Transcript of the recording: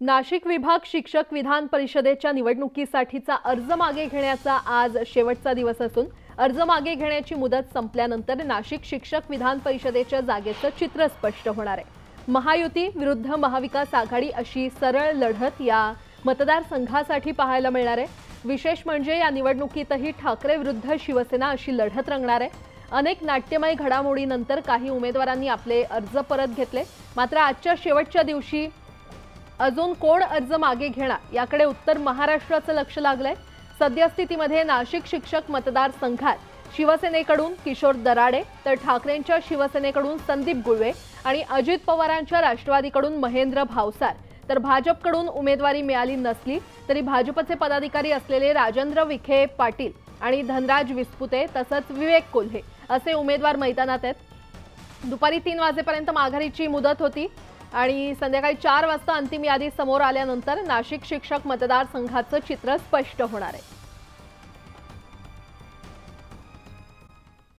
नाशिक विभाग शिक्षक विधान परिषदेच्या निवडणुकीसाठीचा अर्ज मागे घेण्याचा आज शेवटचा दिवस असून अर्ज मागे घेण्याची मुदत संपल्यानंतर नाशिक शिक्षक विधान परिषदेच्या जागेचं चित्र स्पष्ट होणार आहे। महायुती विरुद्ध महाविकास आघाडी अशी सरळ लढत या मतदारसंघासाठी पाहायला मिळणार आहे। विशेष म्हणजे या निवडणुकीतही ठाकरे विरुद्ध शिवसेना अशी लढत रंगणार आहे। अनेक नाट्यमय घडामोडीनंतर काही उमेदवारांनी आपले अर्ज परत घेतले, मात्र आजच्या शेवटच्या दिवशी अजून कोण अर्ज मागे घेणार याकडे उत्तर महाराष्ट्राचं लक्ष लागलंय। सद्यस्थितीमध्ये नाशिक शिक्षक मतदारसंघात शिवसेनेकडून किशोर दराडे तर ठाकरेंच्या शिवसेनेकडून संदीप गुळवे आणि अजित पवारांच्या राष्ट्रवादीकडून महेंद्र भावसार तर भाजपकडून उमेदवारी मिळाली नसली तरी भाजपचे पदाधिकारी असलेले राजेंद्र विखे पाटील आणि धनराज विस्पुते तसंच विवेक कोल्हे असे उमेदवार मैदानात आहेत। दुपारी 3 वाजेपर्यंत माघारीची मुदत होती आणि संध्याकाळी 4 वाजता अंतिम यादी समोर आल्यानंतर नाशिक शिक्षक मतदारसंघाचं चित्र स्पष्ट होणार आहे।